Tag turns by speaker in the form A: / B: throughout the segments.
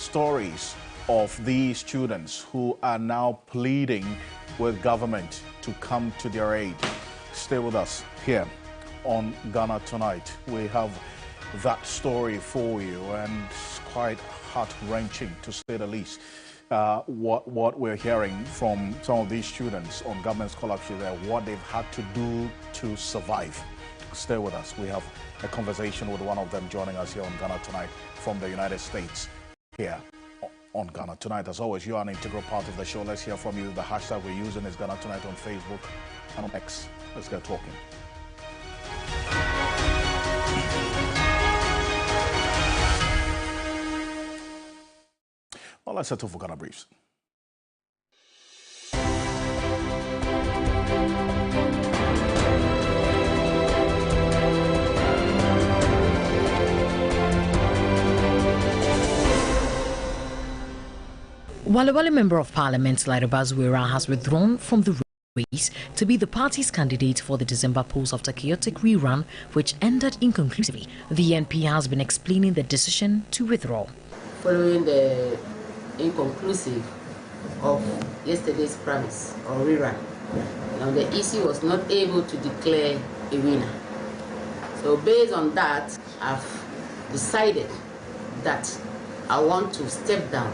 A: stories of these students who are now pleading with government to come to their aid. Stay with us here on Ghana Tonight. We have that story for you, and it's quite heart-wrenching to say the least. What we're hearing from some of these students on government scholarships and what they've had to do to survive. Stay with us. We have a conversation with one of them joining us here on Ghana Tonight from the United States here on Ghana Tonight. As always, you are an integral part of the show. Let's hear from you. The hashtag we're using is Ghana Tonight on Facebook and on X. Let's get talking. Well, let's settle for Ghana Briefs.
B: Walewale Member of Parliament Alfred Ocansey has withdrawn from the race to be the party's candidate for the December polls after chaotic rerun, which ended inconclusively. The NP has been explaining the decision to withdraw.
C: Following the inconclusive of yesterday's premise or rerun, now the EC was not able to declare a winner. So based on that, I've decided that I want to step down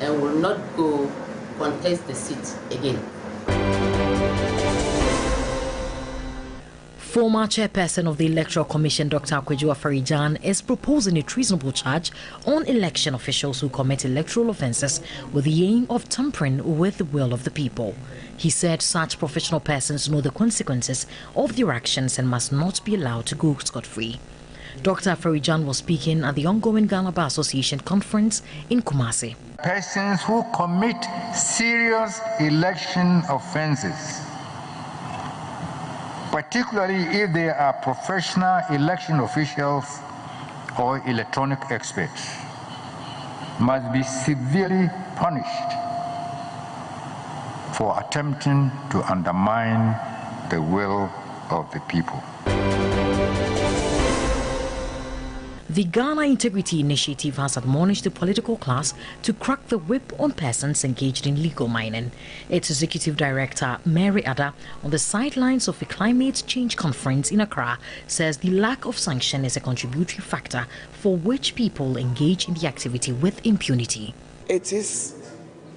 C: and will not go contest the seat again.
B: Former chairperson of the Electoral Commission, Dr. Alfred Ocansey, is proposing a treasonable charge on election officials who commit electoral offences with the aim of tampering with the will of the people. He said such professional persons know the consequences of their actions and must not be allowed to go scot-free. Dr. Alfred Ocansey was speaking at the ongoing Ghana Bar Association conference in Kumasi.
D: Persons who commit serious election offences, particularly if they are professional election officials or electronic experts, must be severely punished for attempting to undermine the will of the people.
B: The Ghana Integrity Initiative has admonished the political class to crack the whip on persons engaged in legal mining. Its executive director, Mary Ada, on the sidelines of a climate change conference in Accra, says the lack of sanction is a contributory factor for which people engage in the activity with impunity.
E: It is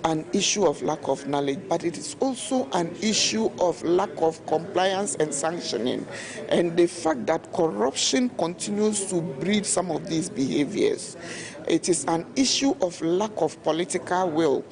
E: an issue of lack of knowledge, but it is also an issue of lack of compliance and sanctioning, and the fact that corruption continues to breed some of these behaviors. It is an issue of lack of political will.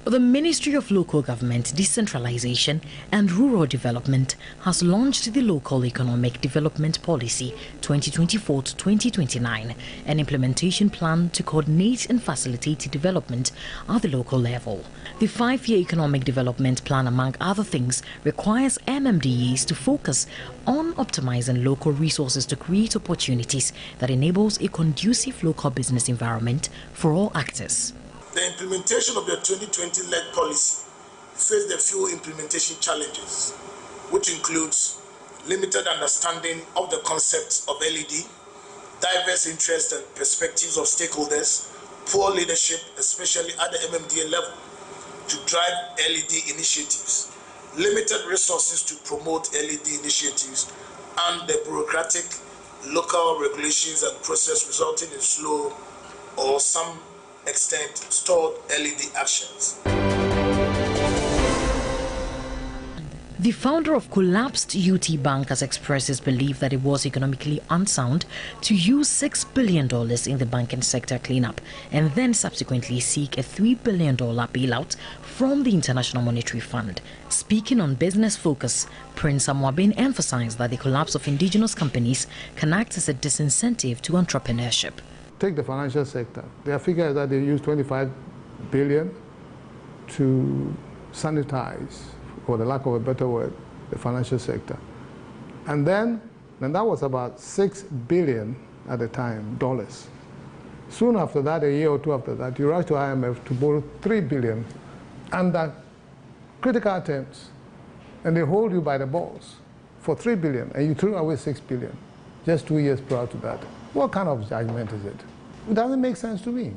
B: The Ministry of Local Government, Decentralization and Rural Development has launched the Local Economic Development Policy 2024 to 2029, an implementation plan to coordinate and facilitate development at the local level. The 5-year Economic Development Plan, among other things, requires MMDAs to focus on optimizing local resources to create opportunities that enables a conducive local business environment for all actors.
F: The implementation of the 2020-led policy faced a few implementation challenges, which includes limited understanding of the concepts of LED, diverse interests and perspectives of stakeholders, poor leadership, especially at the MMDA level, to drive LED initiatives, limited resources to promote LED initiatives, and the bureaucratic local regulations and process resulting in slow or some extent stored LED actions.
B: The founder of collapsed UT Bank has expressed his belief that it was economically unsound to use $6 billion in the banking sector cleanup and then subsequently seek a $3 billion bailout from the International Monetary Fund. Speaking on Business Focus, Prince Amwabin emphasized that the collapse of indigenous companies can act as a disincentive to entrepreneurship.
G: Take the financial sector. Their figure is that they use 25 billion to sanitize, for the lack of a better word, the financial sector. And then that was about $6 billion at the time, dollars. Soon after that, a year or two after that, you rush to IMF to borrow $3 billion under critical terms, and they hold you by the balls for $3 billion, and you threw away $6 billion. just 2 years prior to that. What kind of judgment is it? It doesn't make sense to me.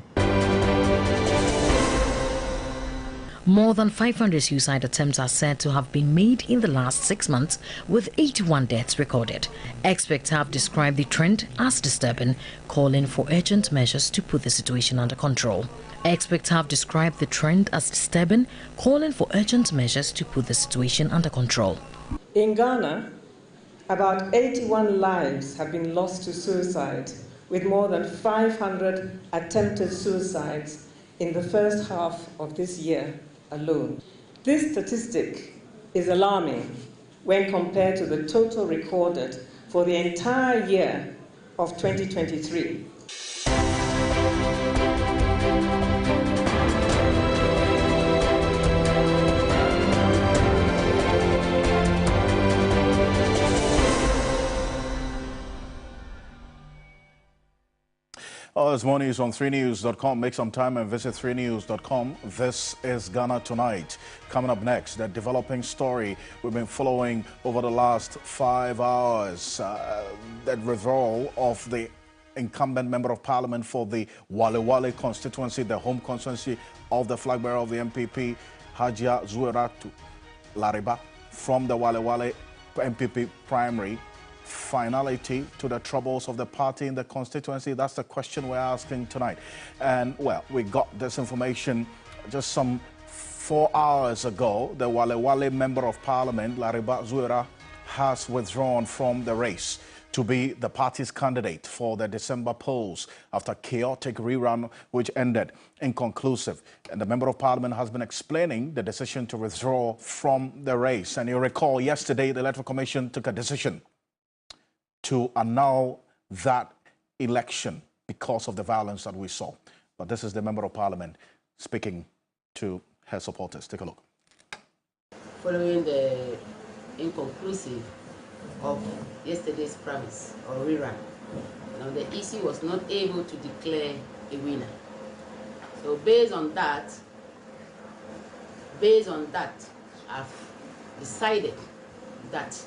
B: More than 500 suicide attempts are said to have been made in the last 6 months, with 81 deaths recorded. Experts have described the trend as disturbing, calling for urgent measures to put the situation under control. Experts have described the trend as disturbing, calling for urgent measures to put the situation under control.
H: In Ghana, about 81 lives have been lost to suicide, with more than 500 attempted suicides in the first half of this year alone. This statistic is alarming when compared to the total recorded for the entire year of 2023.
A: There's more news on 3news.com. Make some time and visit 3news.com. This is Ghana Tonight. Coming up next, the developing story we've been following over the last 5 hours. The withdrawal of the incumbent member of parliament for the Walewale constituency, the home constituency of the flag bearer of the MPP, Hajia Zueratu Lariba, from the Walewale MPP primary. Finality to the troubles of the party in the constituency? That's the question we're asking tonight. And well, we got this information just some 4 hours ago. The Walewale member of parliament, Lariba Zuera, has withdrawn from the race to be the party's candidate for the December polls after chaotic rerun which ended inconclusive. And the member of parliament has been explaining the decision to withdraw from the race. And you recall yesterday the Electoral Commission took a decision to annul that election because of the violence that we saw. But this is the member of parliament speaking to her supporters. Take a look.
C: Following the inconclusive of yesterday's premise or rerun, now the EC was not able to declare a winner. So based on that, I've decided that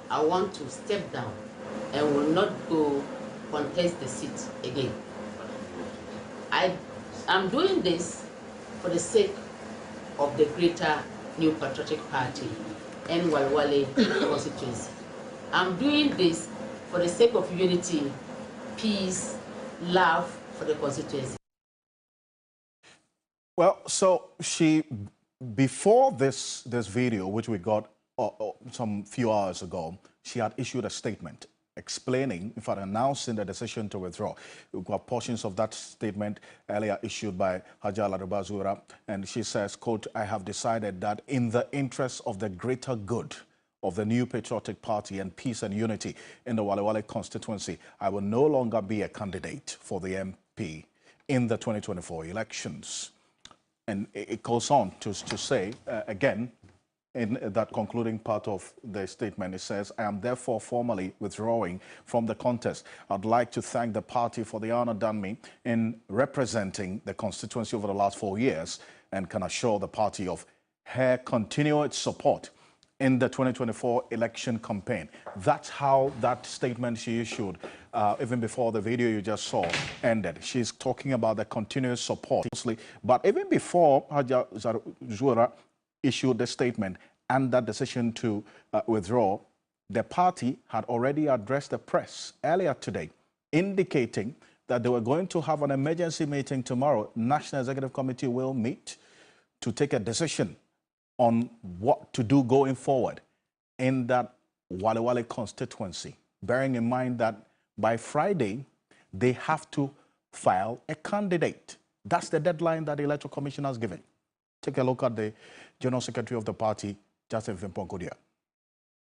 C: I want to step down and will not go contest the seat again. I'm doing this for the sake of the greater New Patriotic Party and Walewale constituency. I'm doing this for the sake of unity, peace, love for the constituency.
A: Well, so she, before this video, which we got some few hours ago, she had issued a statement explaining, in fact, announcing the decision to withdraw. We've got portions of that statement earlier issued by Hajia Lariba Zuera, and she says, quote, "I have decided that in the interest of the greater good of the New Patriotic Party and peace and unity in the Walewale constituency, I will no longer be a candidate for the MP in the 2024 elections." And it goes on to say, again, in that concluding part of the statement, it says, "I am therefore formally withdrawing from the contest. I'd like to thank the party for the honor done me in representing the constituency over the last 4 years and can assure the party of her continued support in the 2024 election campaign." That's how that statement she issued, even before the video you just saw ended. She's talking about the continuous support. But even before Hajia Zuera issued the statement and that decision to withdraw, the party had already addressed the press earlier today, indicating that they were going to have an emergency meeting tomorrow. National Executive Committee will meet to take a decision on what to do going forward in that Walewale constituency, bearing in mind that by Friday, they have to file a candidate. That's the deadline that the Electoral Commission has given. Take a look at the General Secretary of the party, Justin Fimponkodia.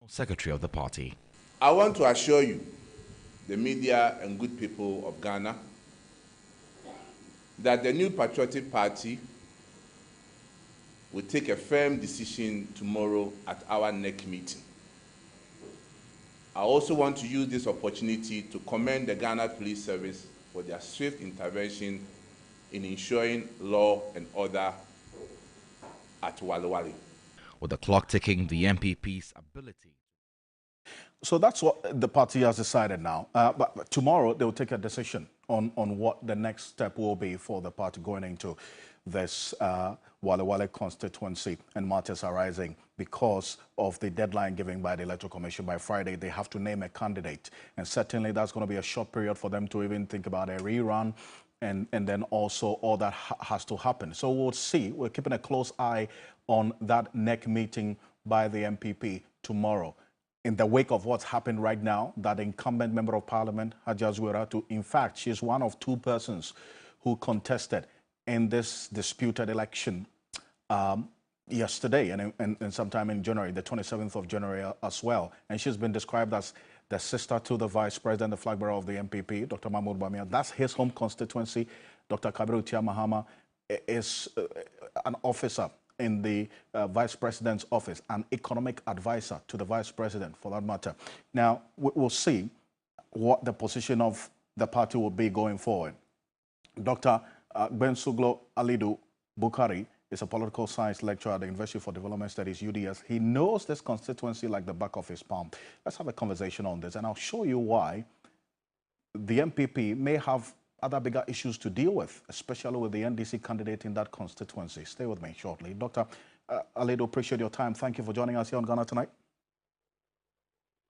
I: Secretary of the party.
J: I want to assure you, the media and good people of Ghana, that the New Patriotic Party will take a firm decision tomorrow at our next meeting. I also want to use this opportunity to commend the Ghana Police Service for their swift intervention in ensuring law and order at Walewale.
I: With the clock ticking, the MPP's ability
A: So that's what the party has decided now. But tomorrow they will take a decision on what the next step will be for the party going into this Walewale constituency and matters arising because of the deadline given by the Electoral Commission. By Friday, they have to name a candidate. And certainly that's going to be a short period for them to even think about a rerun. And then also all that has to happen. So we'll see. We're keeping a close eye on that NEC meeting by the MPP tomorrow. In the wake of what's happened right now, that incumbent member of parliament, Hajia Zuweratu, in fact, she's one of two persons who contested in this disputed election yesterday and sometime in January, the 27th of January as well. And she's been described as the sister to the vice president, the flag bearer of the MPP, Dr. Mahmoud Bamia. That's his home constituency. Dr. Kabiru Tia Mahama is an officer in the vice president's office, an economic advisor to the vice president, for that matter. Now, we'll see what the position of the party will be going forward. Dr. Bensuglo Alidu Bukari is a political science lecturer at the University for Development Studies, UDS. He knows this constituency like the back of his palm. Let's have a conversation on this, and I'll show you why the MPP may have other bigger issues to deal with, especially with the NDC candidate in that constituency. Stay with me shortly. Dr. Alidu, appreciate your time. Thank you for joining us here on Ghana Tonight.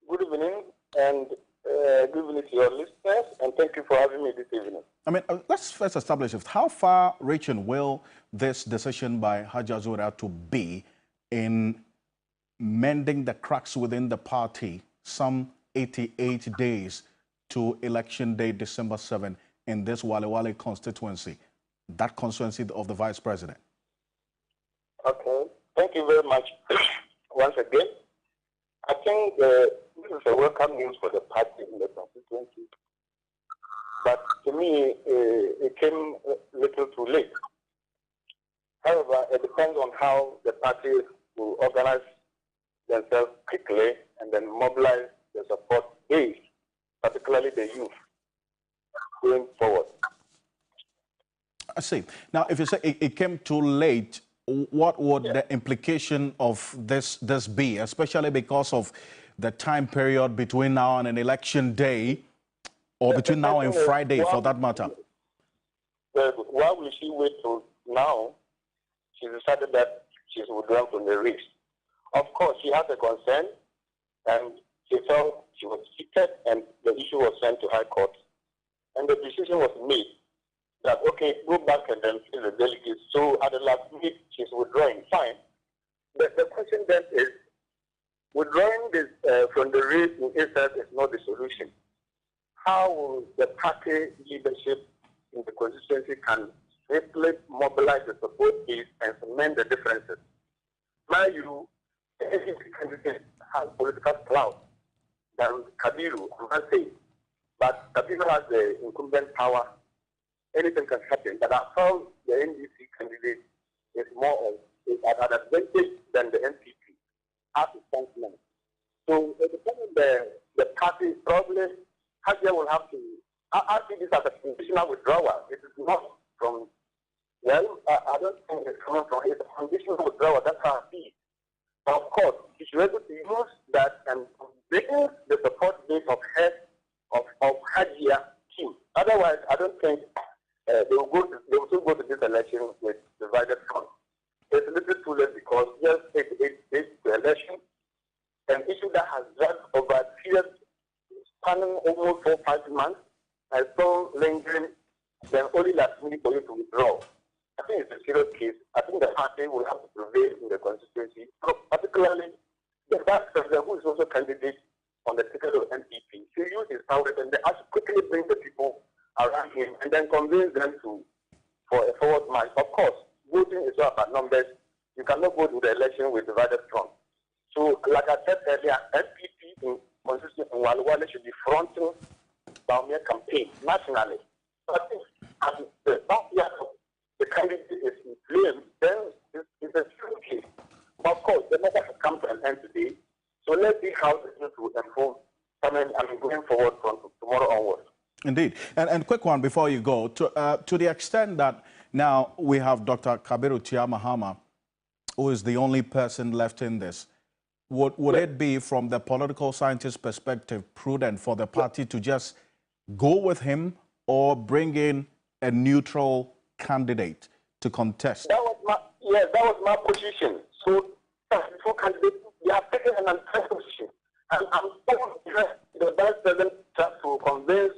K: Good evening, and good evening to your listeners, and thank you for having me this evening.
A: I mean, let's first establish how far-reaching will this decision by Hajia Zuweratu be in mending the cracks within the party some 88 days to election day, December 7, in this Walewale constituency, that constituency of the vice president?
K: Okay, thank you very much once again. I think this is a welcome news for the party in the constituency. But to me, it came a little too late. However, it depends on how the party will organize themselves quickly and then mobilize the support base, particularly the youth, going forward.
A: I see. Now, if you say it came too late, what would the implication of this be, especially because of the time period between now and an election day, or between now and Friday, for that matter?
K: Why will she wait till now? She decided that she's withdrawn from the race. Of course, she has a concern, and she felt she was cheated, and the issue was sent to High Court. And the decision was made that, okay, go back and then fill the delegates. So at the last minute, she's withdrawing. Fine. The question then is, withdrawing this, from the race in itself is not the solution. How will the party leadership in the constituency can safely mobilize the support base and cement the differences? Mind you, the NDC candidate has political clout than Kabiru, I'm not saying. But Kabiru has the incumbent power. Anything can happen. But I found the NDC candidate is more at an advantage than the NPP as it stands now. So it depends on the party probably. Hajia will have to. I see this as a conditional withdrawal. It is not from. Well, I don't think it's coming from. It's a conditional withdrawal. That's how I see it. Of course, she should be able to use that and bring the support base of head of Hajia team. Otherwise, I don't think they will still go to this election with divided front. It's a little too late because just it's the election, an issue that has dragged over a period spanning almost 4 or 5 months, and still lingering, then only last minute for you to withdraw. I think it's a serious case. I think the party will have to prevail in the constituency, particularly the vice president, who is also candidate on the ticket of NPP. To use his powers and then quickly bring the people around him and then convince them for a forward march. Of course, voting is all about numbers. You cannot go to the election with divided front. So, like I said earlier, NPP in constituency in Walewale should be fronting Bawumia campaign nationally. So I think as the backyard of the candidate is inflamed, then it's a true case. Of course, the matter has come to an end today. So let's see how this will unfold going forward from tomorrow onwards.
A: Indeed. And quick one before you go. To the extent that now we have Dr. Kabiru Tia Mahama, who is the only person left in this, would it be, from the political scientist perspective, prudent for the party to just go with him or bring in a neutral candidate to contest?
K: That was my position. So, before candidates, they have taken an unfair position. And I'm the vice president tried to convince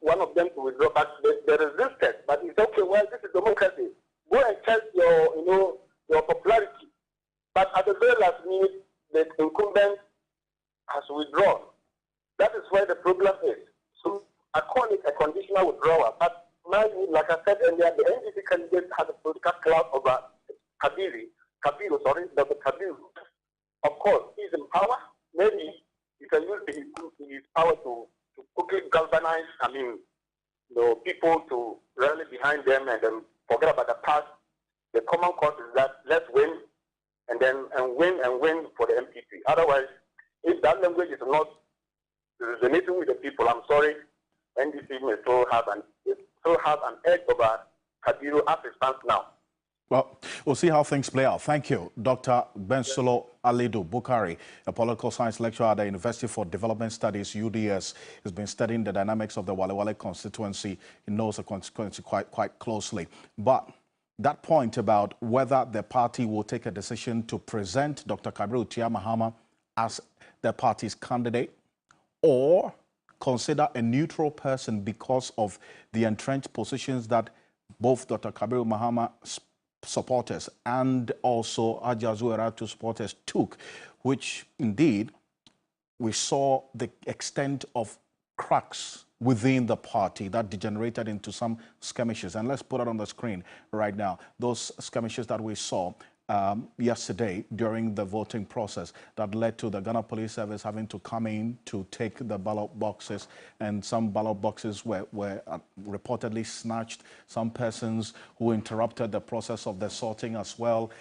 K: one of them to withdraw, but they resisted. But it's okay, well, this is democracy. Go and test your popularity. But at the very last minute, the incumbent has withdrawn. That is where the problem is. So I call it a conditional withdrawal. But like I said earlier, the NDC candidate has a political clout over Dr. Kabiru. Of course, he's in power. Maybe he can use his power to quickly galvanize, people to rally behind them and then forget about the past. The common cause is that let's win and win for the MPP. Otherwise, if that language is not resonating with the people, I'm sorry, NDC may still have an edge over Kabiru as it stands now.
A: Well, we'll see how things play out. Thank you, Dr. Bensolo Alidu Bukari, a political science lecturer at the University for Development Studies, UDS. He's been studying the dynamics of the Walewale constituency. He knows the constituency quite closely. But that point about whether the party will take a decision to present Dr. Kabiru Mahama as the party's candidate or consider a neutral person because of the entrenched positions that both Dr. Kabiru Mahama supporters and also Hajiya Zuwairatu supporters took, which indeed we saw the extent of cracks within the party that degenerated into some skirmishes. And let's put it on the screen right now. Those skirmishes that we saw yesterday during the voting process that led to the Ghana Police Service having to come in to take the ballot boxes, and some ballot boxes were reportedly snatched. Some persons who interrupted the process of the sorting as well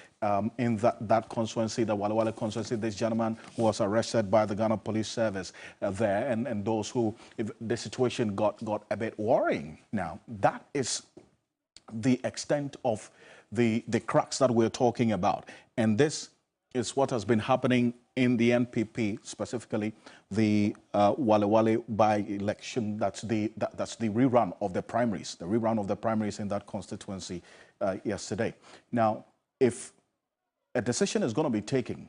A: in that constituency, the Walewale constituency. This gentleman who was arrested by the Ghana Police Service there, and those who, if the situation got a bit worrying. Now, that is the extent of the cracks that we're talking about. And this is what has been happening in the NPP, specifically the Walewale by-election. That's the rerun of the primaries, in that constituency yesterday. Now, if a decision is going to be taken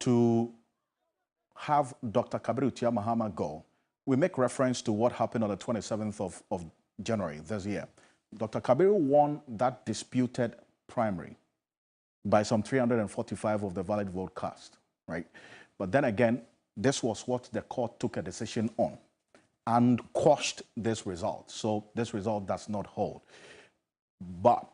A: to have Dr. Kabiru Mahama go, we make reference to what happened on the 27th of January this year. Dr. Kabiru won that disputed primary by some 345 of the valid vote cast, right? But then again, this was what the court took a decision on and quashed this result. So this result does not hold. But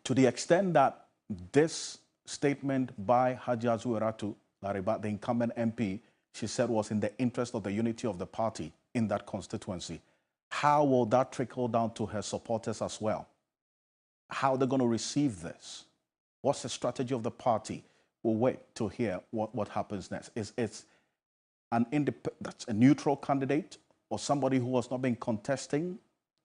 A: to the extent that this statement by Hajiya Zuwairatu Lariba, the incumbent MP, she said was in the interest of the unity of the party in that constituency, how will that trickle down to her supporters as well? How are they going to receive this? What's the strategy of the party? We'll wait to hear what happens next. Is it that's a neutral candidate or somebody who has not been contesting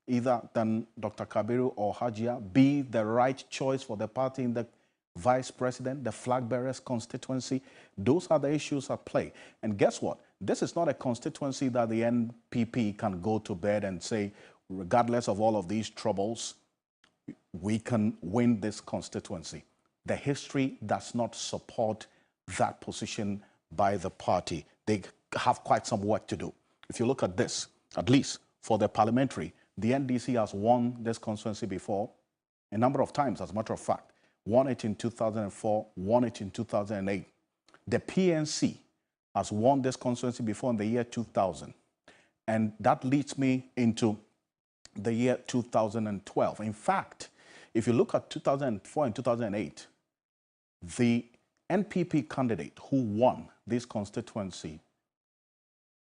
A: either than Dr. Kabiru or Hajiya be the right choice for the party in the vice president, the flag bearers constituency? Those are the issues at play. And guess what? This is not a constituency that the NPP can go to bed and say, regardless of all of these troubles, we can win this constituency. The history does not support that position by the party. They have quite some work to do. If you look at this, at least for the parliamentary, the NDC has won this constituency before a number of times, as a matter of fact. Won it in 2004, won it in 2008. The PNC has won this constituency before in the year 2000. And that leads me into the year 2012. In fact, if you look at 2004 and 2008, the NPP candidate who won this constituency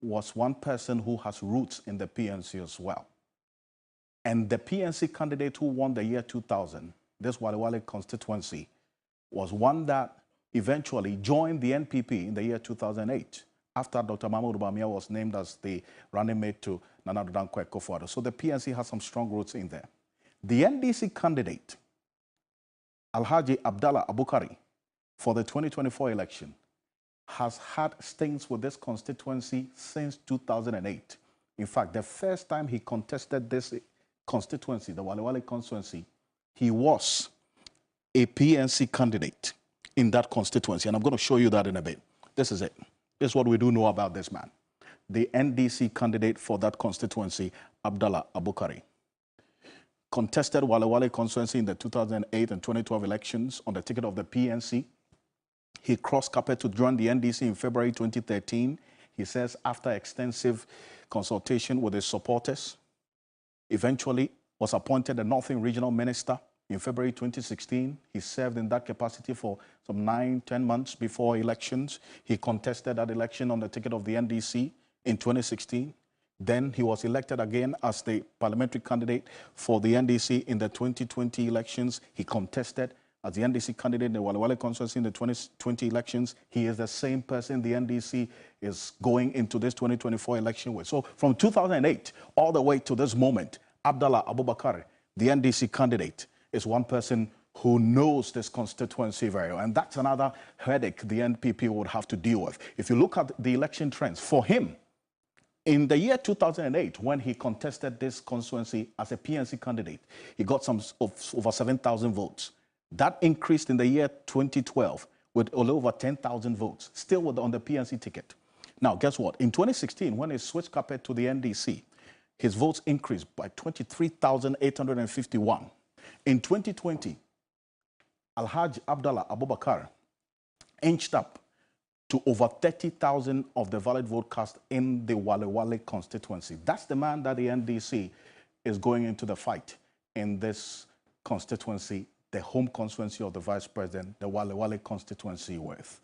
A: was one person who has roots in the PNC as well. And the PNC candidate who won the year 2000, this Walewale constituency, was one that eventually joined the NPP in the year 2008 after Dr. Mahmoud Bawumia was named as the running mate to Nana Addo Dankwa Akufo-Addo. So the PNC has some strong roots in there. The NDC candidate, Alhaji Abdallah Abukari, for the 2024 election, has had stings with this constituency since 2008. In fact, the first time he contested this constituency, the Walewale constituency, he was a PNC candidate in that constituency. And I'm going to show you that in a bit. This is it. This is what we do know about this man. The NDC candidate for that constituency, Abdallah Abubakar, contested Walewale constituency in the 2008 and 2012 elections on the ticket of the PNC. He crossed carpet to join the NDC in February 2013. He says after extensive consultation with his supporters, eventually was appointed the Northern Regional Minister in February 2016. He served in that capacity for some 9-10 months before elections. He contested that election on the ticket of the NDC in 2016. Then he was elected again as the parliamentary candidate for the NDC in the 2020 elections. He contested as the NDC candidate in the Walewale constituency in the 2020 elections. He is the same person the NDC is going into this 2024 election with. So from 2008 all the way to this moment, Abdallah Abubakar, the NDC candidate, is one person who knows this constituency very well. And that's another headache the NPP would have to deal with. If you look at the election trends, for him, in the year 2008, when he contested this constituency as a PNC candidate, he got over 7,000 votes. That increased in the year 2012 with over 10,000 votes, still on the PNC ticket. Now, guess what? In 2016, when he switched carpet to the NDC, his votes increased by 23,851. In 2020, Alhaji Abdallah Abubakar inched up to over 30,000 of the valid vote cast in the Walewale constituency. That's the man that the NDC is going into the fight in this constituency, the home constituency of the vice president, the Walewale constituency with.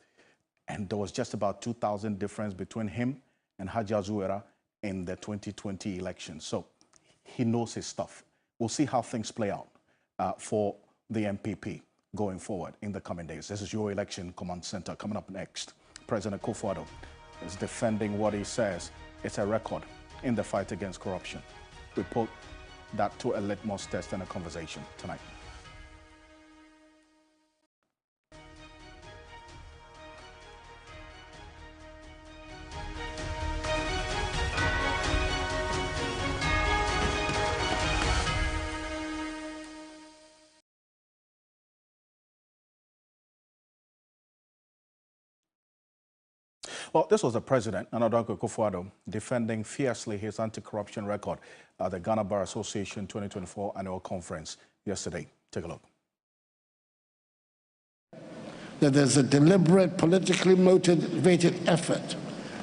A: And there was just about 2,000 difference between him and Haji Azuera in the 2020 election. So he knows his stuff. We'll see how things play out for the MPP going forward in the coming days. This is your election command center. Coming up next, President Akufo-Addo is defending what he says is a record in the fight against corruption. We put that to a litmus test in a conversation tonight. Well, this was the president, Nana Akufo-Addo, defending fiercely his anti-corruption record at the Ghana Bar Association 2024 annual conference yesterday. Take a look.
L: That there's a deliberate, politically motivated effort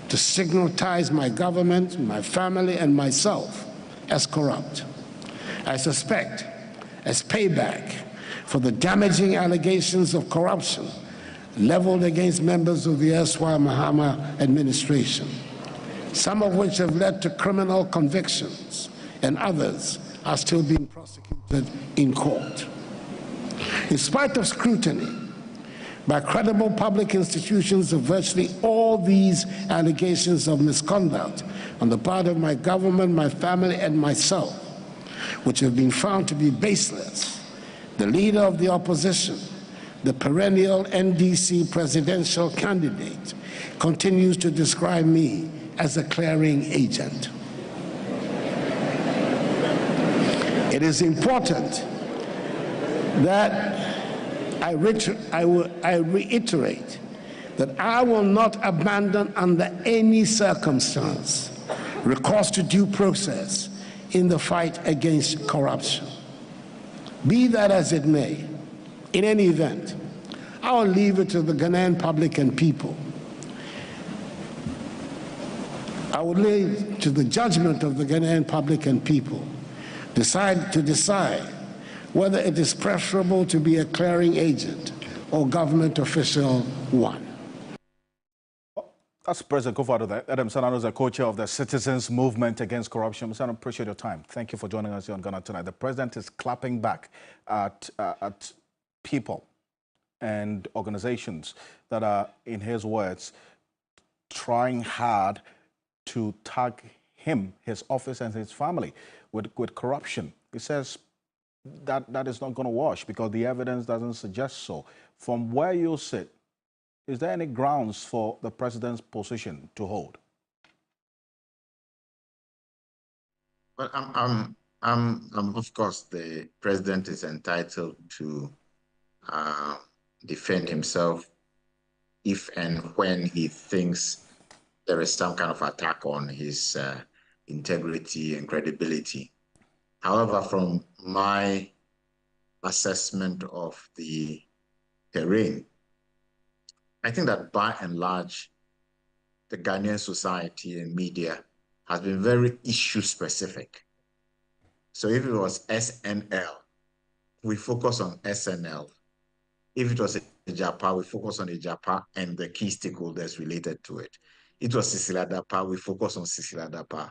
L: to stigmatize my government, my family, and myself as corrupt. I suspect, as payback for the damaging allegations of corruption leveled against members of the erstwhile Mahama administration, some of which have led to criminal convictions, and others are still being prosecuted in court. In spite of scrutiny by credible public institutions of virtually all these allegations of misconduct on the part of my government, my family, and myself, which have been found to be baseless, the leader of the opposition, the perennial NDC presidential candidate, continues to describe me as a clearing agent. It is important that I reiterate that I will not abandon under any circumstance recourse to due process in the fight against corruption. Be that as it may, in any event, I will leave it to the Ghanaian public and people. I will leave to the judgment of the Ghanaian public and people to decide whether it is preferable to be a clearing agent or government official one.
A: That's President Akufo-Addo. Adam Sanano is the co-chair of the Citizens Movement Against Corruption. Mr. I appreciate your time. Thank you for joining us here on Ghana Tonight. The president is clapping back at people and organizations that are, in his words, trying hard to tag him, his office, and his family with corruption. He says that is not going to wash because the evidence doesn't suggest so. From where you sit, Is there any grounds for the president's position to hold?
M: Well, of course, the president is entitled to defend himself if and when he thinks there is some kind of attack on his integrity and credibility. However, from my assessment of the terrain, I think that by and large, the Ghanaian society and media has been very issue specific. So if it was SNL, we focus on SNL. If it was a JAPA, we focus on the JAPA and the key stakeholders related to it. It was Sisila Dapa, we focus on Sisila Dapa.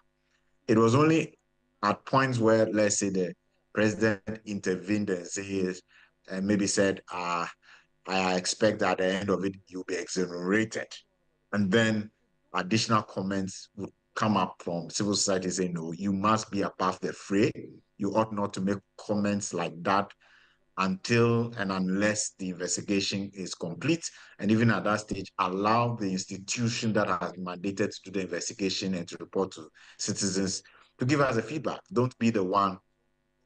M: It was only at points where, let's say, the president intervened and maybe said, I expect that at the end of it, you'll be exonerated. And then additional comments would come up from civil society saying, no, you must be above the fray. You ought not to make comments like that until and unless the investigation is complete. And even at that stage, allow the institution that has been mandated to do the investigation and to report to citizens to give us a feedback. Don't be the one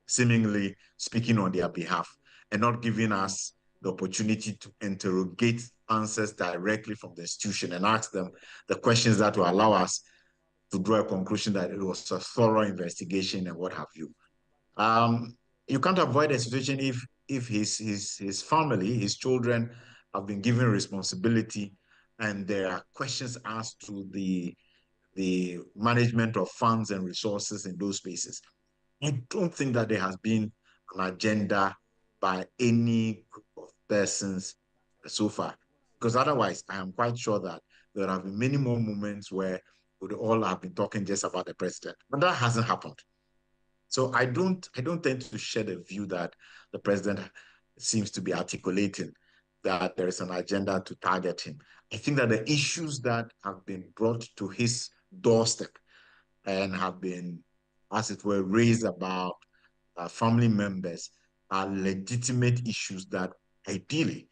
M: seemingly speaking on their behalf and not giving us the opportunity to interrogate answers directly from the institution and ask them the questions that will allow us to draw a conclusion that it was a thorough investigation and what have you. You can't avoid a situation if his family, his children have been given responsibility and there are questions asked to the management of funds and resources in those spaces. I don't think that there has been an agenda by any group of persons so far, because otherwise I am quite sure that there have been many more moments where we would all have been talking just about the president, but that hasn't happened. So I don't tend to share the view that the president seems to be articulating that there is an agenda to target him. I think that the issues that have been brought to his doorstep and have been, as it were, raised about family members are legitimate issues that ideally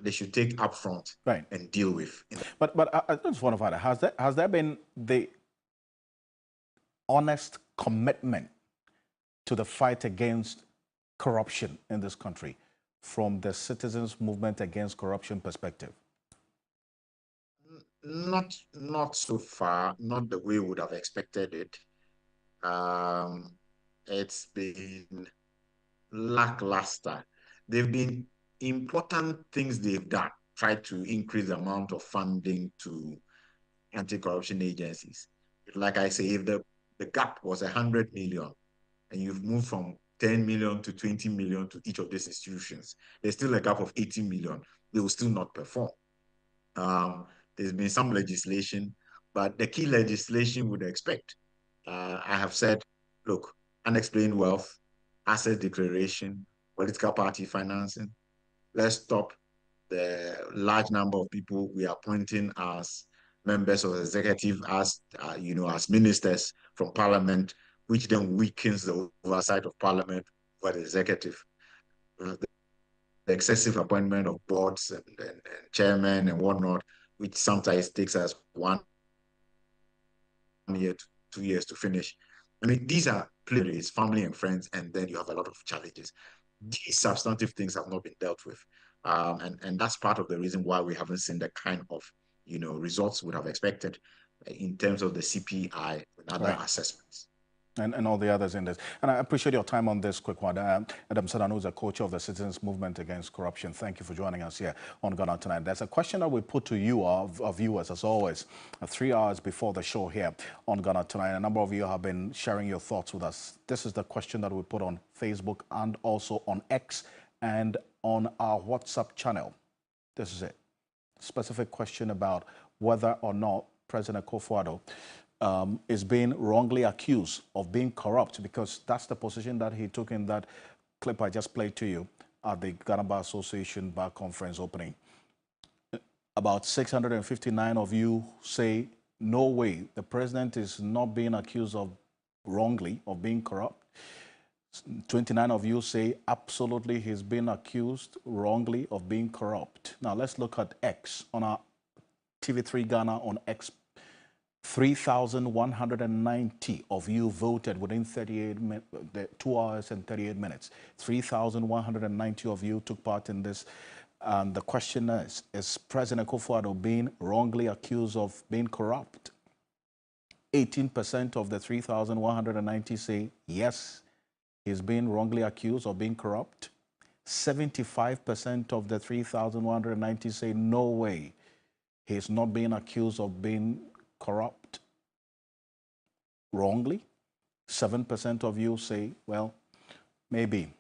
M: they should take up front and deal with.
A: But I just want to find out, has there been the honest commitment to the fight against corruption in this country from the citizens' movement against corruption perspective?
M: Not so far, not the way we would have expected it. It's been lackluster. There have been important things they've done, tried to increase the amount of funding to anti-corruption agencies. Like I say, if the gap was 100 million and you've moved from 10 million to 20 million to each of these institutions, there's still a gap of 80 million. They will still not perform. There's been some legislation, but the key legislation would expect. I have said, look, unexplained wealth, asset declaration, political party financing. Let's stop the large number of people we are appointing as members of the executive, as as ministers from parliament, which then weakens the oversight of parliament over the executive. The excessive appointment of boards and chairmen and whatnot, which sometimes takes us 1 year to 2 years to finish. I mean, these are plenaries, family and friends, and then you have a lot of challenges. These substantive things have not been dealt with. And that's part of the reason why we haven't seen the kind of, results we would have expected in terms of the CPI and other assessments.
A: And all the others in this. And I appreciate your time on this quick one. Adam Sadano is a coach of the Citizens Movement Against Corruption. Thank you for joining us here on Ghana Tonight. There's a question that we put to you, our viewers, as always, 3 hours before the show here on Ghana Tonight. A number of you have been sharing your thoughts with us. This is the question that we put on Facebook and also on X and on our WhatsApp channel. This is it. Specific question about whether or not President Akufo-Addo is being wrongly accused of being corrupt, because that's the position that he took in that clip I just played to you at the Ghana Bar Association Bar Conference opening. About 659 of you say, no way, the president is not being accused of wrongly of being corrupt. 29 of you say absolutely he's been accused wrongly of being corrupt. Now let's look at X on our TV3 Ghana on X. 3,190 of you voted within 2 hours and 38 minutes. 3,190 of you took part in this. And the question is President Akufo-Addo being wrongly accused of being corrupt? 18% of the 3,190 say yes, he's being wrongly accused of being corrupt. 75% of the 3,190 say no way, he's not being accused of being corrupt wrongly. 7% of you say, well, maybe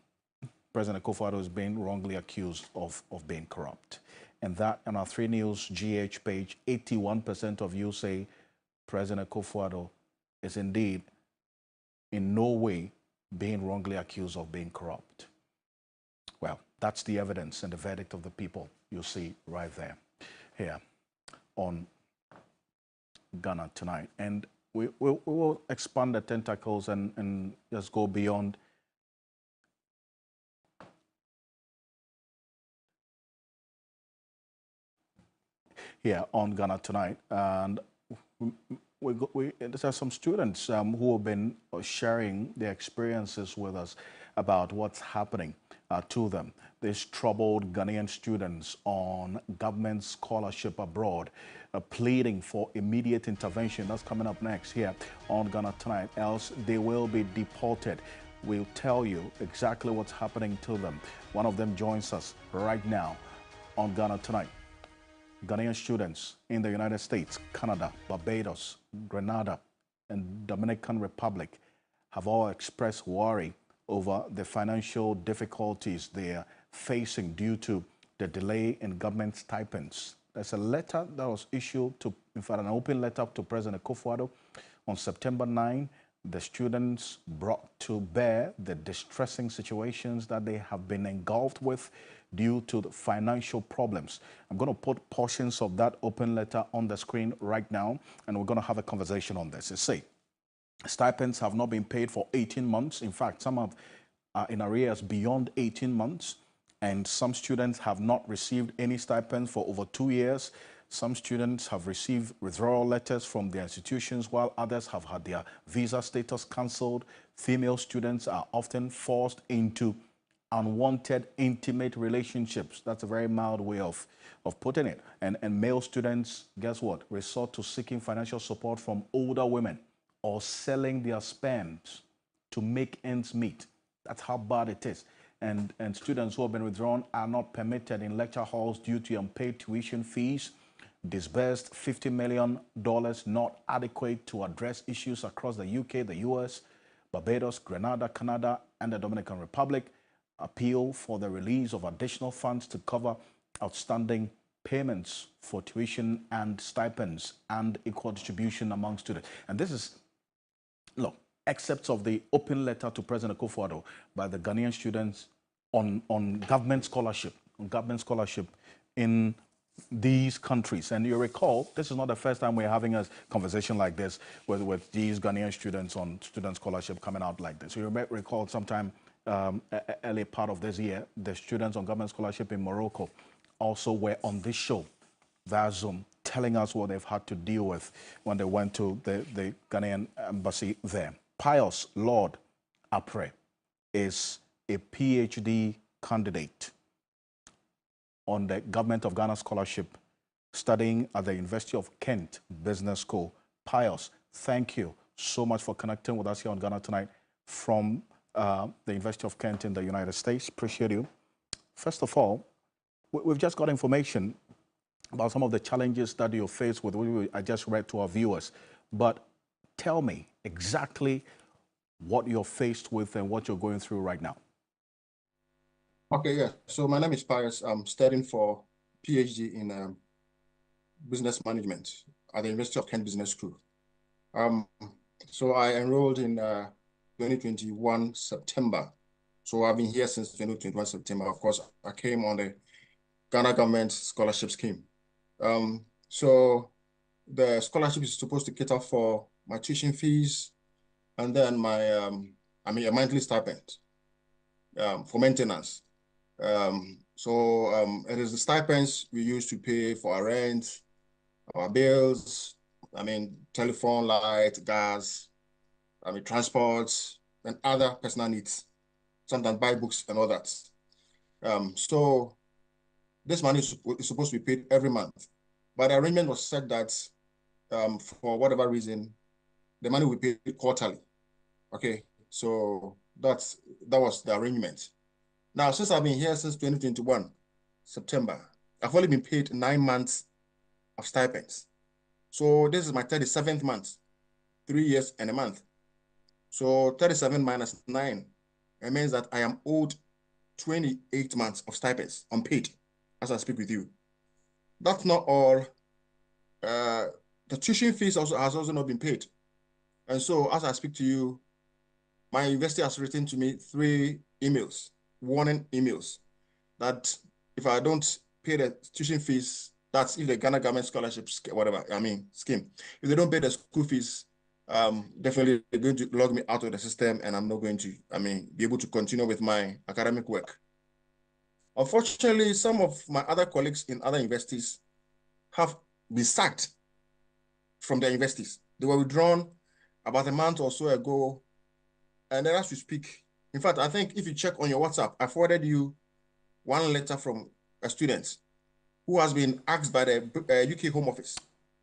A: President Akufo-Addo is being wrongly accused of being corrupt. And that on our 3 News GH page, 81% of you say President Akufo-Addo is indeed in no way being wrongly accused of being corrupt. Well, that's the evidence and the verdict of the people you see right there, here on Ghana Tonight. And we will expand the tentacles and just go beyond here on Ghana Tonight. And there are some students who have been sharing their experiences with us about what's happening to them. These troubled Ghanaian students on government scholarship abroad pleading for immediate intervention. That's coming up next here on Ghana Tonight, else they will be deported. We'll tell you exactly what's happening to them. One of them joins us right now on Ghana Tonight. Ghanaian students in the United States, Canada, Barbados, Grenada, and Dominican Republic have all expressed worry over the financial difficulties they are facing due to the delay in government stipends. There's a letter that was issued to, in fact, an open letter to President Akufo-Addo on September 9. The students brought to bear the distressing situations that they have been engulfed with due to the financial problems. I'm going to put portions of that open letter on the screen right now, and we're going to have a conversation on this. It's say, stipends have not been paid for 18 months. In fact, some are in arrears beyond 18 months, and some students have not received any stipends for over 2 years. Some students have received withdrawal letters from their institutions, while others have had their visa status cancelled. Female students are often forced into unwanted intimate relationships. That's a very mild way of putting it. And male students, guess what? Resort to seeking financial support from older women or selling their sperms to make ends meet. That's how bad it is. And students who have been withdrawn are not permitted in lecture halls due to unpaid tuition fees. Disbursed $50 million, not adequate to address issues across the UK, the US, Barbados, Grenada, Canada, and the Dominican Republic. Appeal for the release of additional funds to cover outstanding payments for tuition and stipends and equal distribution among students. And this is, look, excerpts of the open letter to President Akufo-Addo by the Ghanaian students on government scholarship, in these countries. And you recall, this is not the first time we're having a conversation like this with these Ghanaian students on student scholarship coming out like this. You recall sometime early part of this year, the students on government scholarship in Morocco also were on this show via Zoom, telling us what they've had to deal with when they went to the Ghanaian embassy there. Pius Lord Apre is a PhD candidate on the Government of Ghana scholarship, studying at the University of Kent Business School. Pius, thank you so much for connecting with us here on Ghana Tonight from the University of Kent in the United States. Appreciate you. First of all, we've just got information about some of the challenges that you face with what I just read to our viewers. But tell me exactly what you're faced with and what you're going through right now.
N: Okay, yeah. So my name is Pius. I'm studying for PhD in business management at the University of Kent Business School. So I enrolled in 2021 September. So I've been here since 2021 September. Of course, I came on the Ghana government scholarship scheme. So the scholarship is supposed to cater for my tuition fees and then my a monthly stipend for maintenance. It is the stipends we use to pay for our rent, our bills, telephone, light, gas, transport, and other personal needs, sometimes buy books and all that. So this money is supposed to be paid every month. But the arrangement was said that for whatever reason, the money will be paid quarterly. Okay, so that was the arrangement. Now, since I've been here since 2021, September, I've only been paid 9 months of stipends. So this is my 37th month, 3 years and a month. So 37 minus 9, it means that I am owed 28 months of stipends, unpaid, as I speak with you. That's not all. The tuition fees has also not been paid. And so as I speak to you, my university has written to me 3 emails, warning emails, that if I don't pay the tuition fees, that's if the Ghana government scholarship, whatever, scheme, if they don't pay the school fees, definitely they're going to log me out of the system and I'm not going to, be able to continue with my academic work. Unfortunately, some of my other colleagues in other universities have been sacked from their universities. They were withdrawn about a month or so ago. And then as we speak, in fact, I think if you check on your WhatsApp, I forwarded you one letter from a student who has been asked by the UK Home Office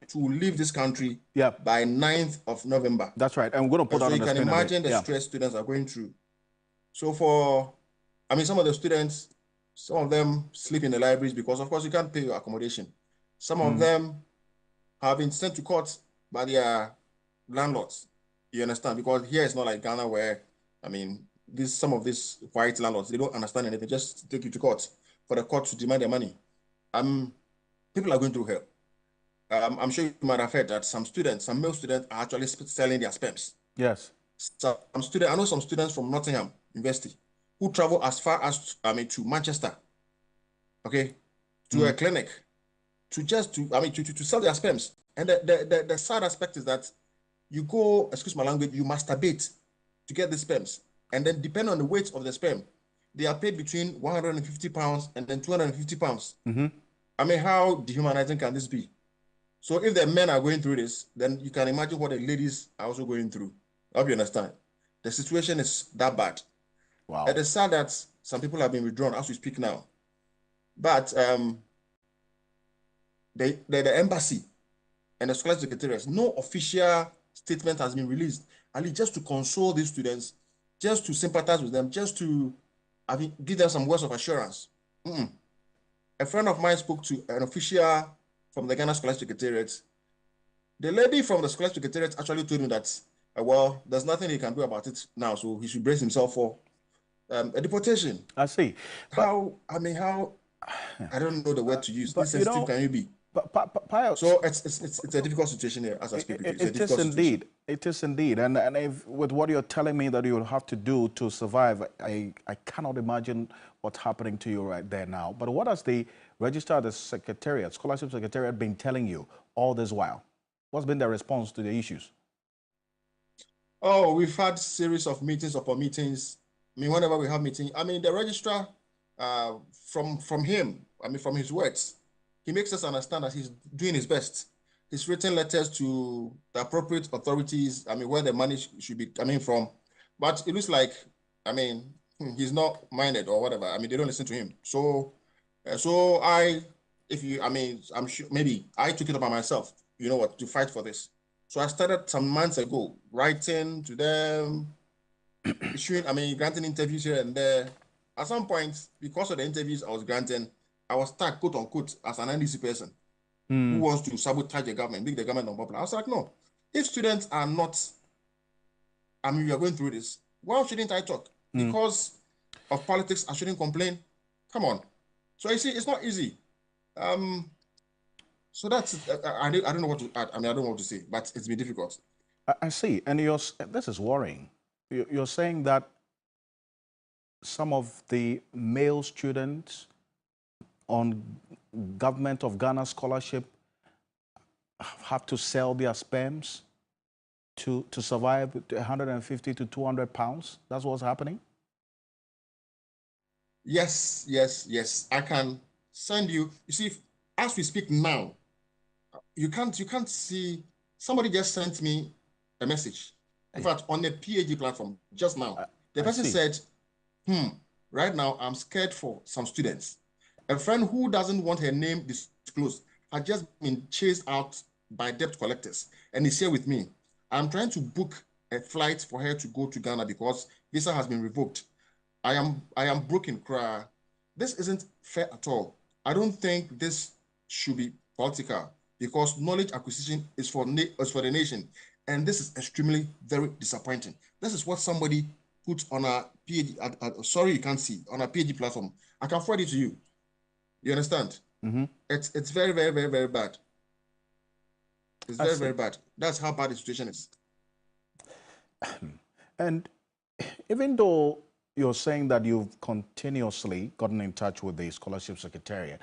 N: to leave this country by 9th of November.
A: That's right. And we're going to put that on the screen.
N: So you can imagine the stress students are going through. So for, some of the students, some of them sleep in the libraries because, of course, you can't pay your accommodation. Some of them have been sent to court by their landlords. You understand? Because here it's not like Ghana where, some of these white landlords, they don't understand anything. They just take you to court for the court to demand their money. People are going through hell. I'm sure you might have heard that some male students are actually selling their sperms.
A: Yes.
N: So I know some students from Nottingham University who travel as far as to Manchester, okay, to a clinic to sell their sperms. And the sad aspect is that you go, excuse my language, you masturbate to get the sperms. And then depending on the weight of the sperm, they are paid between £150 and then £250. How dehumanizing can this be? So if the men are going through this, then you can imagine what the ladies are also going through. I hope you understand. The situation is that bad.
A: Wow.
N: It is sad that some people have been withdrawn as we speak now. But the embassy and the scholarship secretariats, no official statement has been released. Ali, just to console these students, just to sympathize with them, just to give them some words of assurance. A friend of mine spoke to an official from the Ghana Scholarship Secretariat. The lady from the Scholarship Secretariat actually told me that, well, there's nothing he can do about it now, so he should brace himself for a deportation.
A: I see.
N: But, I don't know the word to use. How sensitive can you be? So it's a difficult situation here, as I speak.
A: It is indeed. It is indeed. And with what you're telling me that you will have to do to survive, I cannot imagine what's happening to you right there now. But what has the Registrar of the Secretariat, Scholarship Secretariat, been telling you all this while? What's been their response to the issues?
N: Oh, we've had a series of meetings upon meetings. Whenever we have meetings, the registrar, from him, from his words, he makes us understand that he's doing his best. He's written letters to the appropriate authorities, where the money should be coming from. But it looks like, he's not minded or whatever. They don't listen to him. So I'm sure maybe I took it upon myself, to fight for this. So I started some months ago, writing to them, issuing, granting interviews here and there. At some point, because of the interviews I was granting, I was tagged, quote unquote, as an NDC person who wants to sabotage the government, make the government unpopular. I was like, no. If students are not, we are going through this, why shouldn't I talk? Because of politics, I shouldn't complain. Come on. So you see, it's not easy. So that's, I don't know what to add. I don't know what to say, but it's been difficult.
A: I see. And this is worrying. You're saying that some of the male students on Government of Ghana scholarship have to sell their sperms to survive 150 to 200 pounds? That's what's happening?
N: Yes, yes, yes. I can send you. You see, as we speak now, you can't see. Somebody just sent me a message. In fact, on the PAG platform just now, the person said, right now I'm scared for some students. A friend who doesn't want her name disclosed had just been chased out by debt collectors and is here with me. I'm trying to book a flight for her to go to Ghana because visa has been revoked. I am broken, cry. This isn't fair at all. I don't think this should be political because knowledge acquisition is for the nation, and this is extremely very disappointing. This is what somebody put on a PhD. Sorry, you can't see on a PhD platform. I can forward it to you. You understand?
A: Mm-hmm.
N: It's very, very, very, very bad. It's very, very bad. That's how bad the situation is.
A: And even though you're saying that you've continuously gotten in touch with the Scholarship Secretariat,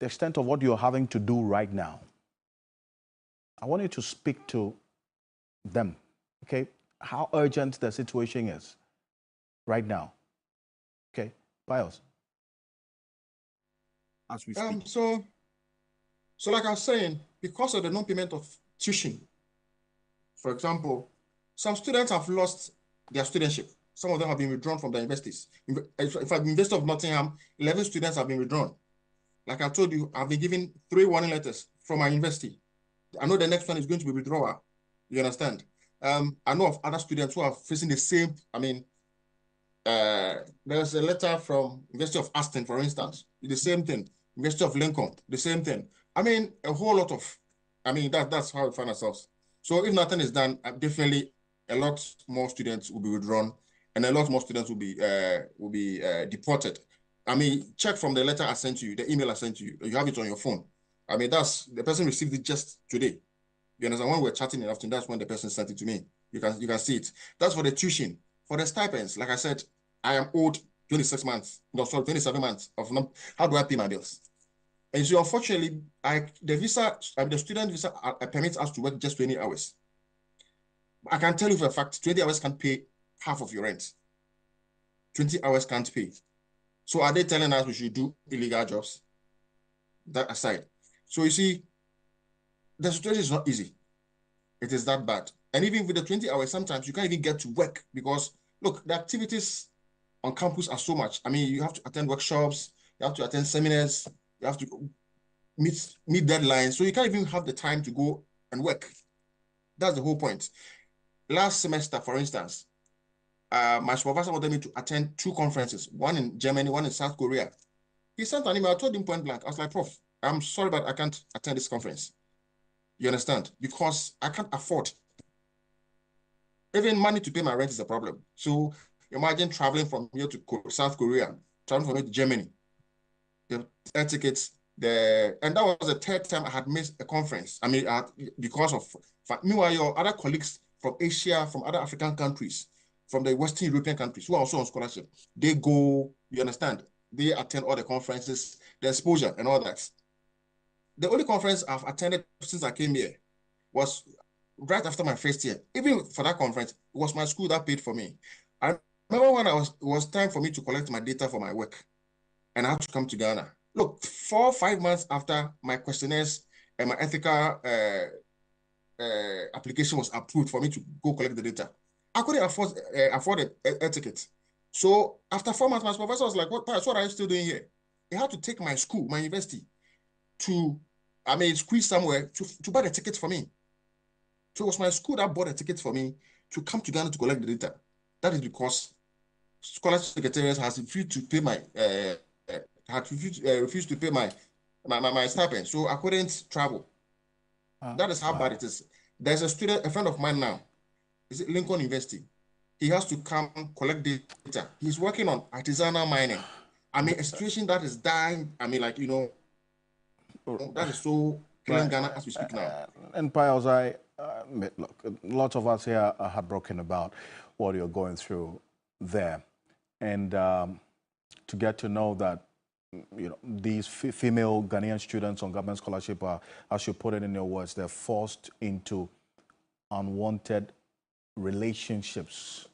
A: the extent of what you're having to do right now, I want you to speak to them, okay? How urgent the situation is right now, okay? Pius. As we speak.
N: So like I was saying, because of the non-payment of tuition, for example, some students have lost their studentship. Some of them have been withdrawn from their universities. If I'm University of Nottingham, 11 students have been withdrawn. Like I told you, I've been given 3 warning letters from my university. I know the next one is going to be withdrawal. You understand? I know of other students who are facing the same. I mean, there's a letter from University of Aston, for instance, the same thing. University of Lincoln, the same thing. I mean, a whole lot of. I mean, that's how we find ourselves. So if nothing is done, definitely a lot more students will be withdrawn, and a lot more students will be deported. I mean, check from the letter I sent you, the email I sent you. You have it on your phone. I mean, that's the person received it just today. You understand? When we're chatting in the afternoon, that's when the person sent it to me. You can see it. That's for the tuition. For the stipends, like I said, I am owed 26 months. No, sorry, 27 months of how do I pay my bills? And so unfortunately, the student visa permits us to work just 20 hours. I can tell you for a fact, 20 hours can't pay half of your rent. 20 hours can't pay. So are they telling us we should do illegal jobs? That aside. So you see, the situation is not easy. It is that bad. And even with the 20 hours, sometimes you can't even get to work because, look, the activities on campus are so much. I mean, you have to attend workshops, you have to attend seminars, you have to meet deadlines. So you can't even have the time to go and work. That's the whole point. Last semester, for instance, my supervisor wanted me to attend 2 conferences, one in Germany, one in South Korea. He sent an email, I told him point blank. I was like, Prof, I'm sorry, but I can't attend this conference. You understand? Because I can't afford. Even money to pay my rent is a problem. So imagine traveling from here to South Korea, traveling from here to Germany, the air tickets, and that was the 3rd time I had missed a conference. I mean, because of, meanwhile, your other colleagues from Asia, from other African countries, from the Western European countries who are also on scholarship, they go, you understand? They attend all the conferences, the exposure and all that. The only conference I've attended since I came here was right after my first year. Even for that conference, it was my school that paid for me. I remember when it was time for me to collect my data for my work, and I had to come to Ghana. Look, 4 or 5 months after my questionnaires and my ethical application was approved for me to go collect the data, I couldn't afford a ticket. So after 4 months, my supervisor was like, what are you still doing here? He had to take my school, my university, to, I mean, squeeze somewhere to buy the ticket for me. So it was my school that bought a ticket for me to come to Ghana to collect the data. That is because Scholarship Secretariat has refused to pay my refused to pay my stipend, so I couldn't travel. That is how bad it is. There's a student, a friend of mine now, is at Lincoln University. He has to come collect data. He's working on artisanal mining. I mean, a situation that is dying. I mean, like, you know, that is so killing Ghana as we speak now.
A: And Pius, look, lots of us here are heartbroken about what you're going through there. And to get to know that, you know, these female Ghanaian students on government scholarship are, as you put it in your words, they're forced into unwanted relationships.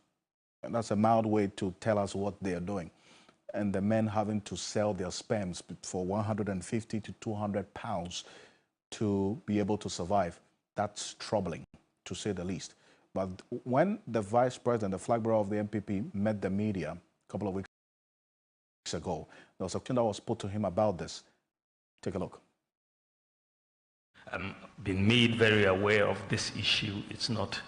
A: And that's a mild way to tell us what they are doing. And the men having to sell their sperms for 150 to 200 pounds to be able to survive. That's troubling, to say the least. But when the vice president, the flag bearer of the MPP, met the media a couple of weeks ago, there was a question that was put to him about this. Take a look.
O: Been made very aware of this issue. It's not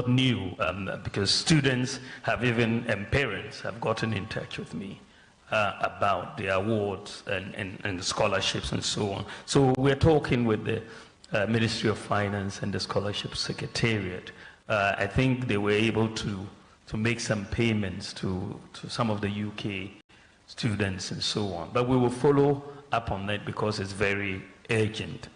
O: new because students have and parents have gotten in touch with me about the awards and scholarships and so on. So we're talking with the Ministry of Finance and the Scholarship Secretariat. I think they were able to make some payments to some of the UK students and so on. But we will follow up on that because it's very urgent.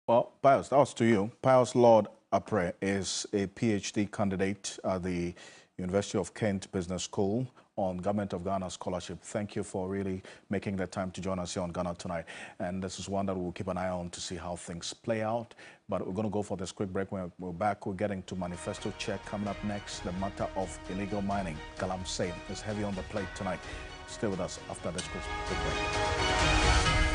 A: Well, Pius, that was to you. Pius Lord Apre is a PhD candidate at the University of Kent Business School on Government of Ghana scholarship. Thank you for really making the time to join us here on Ghana Tonight. And this is one that we'll keep an eye on to see how things play out. But we're going to go for this quick break. When we're back, we're getting to manifesto check. Coming up next, the matter of illegal mining. Galamsey is heavy on the plate tonight. Stay with us after this quick break.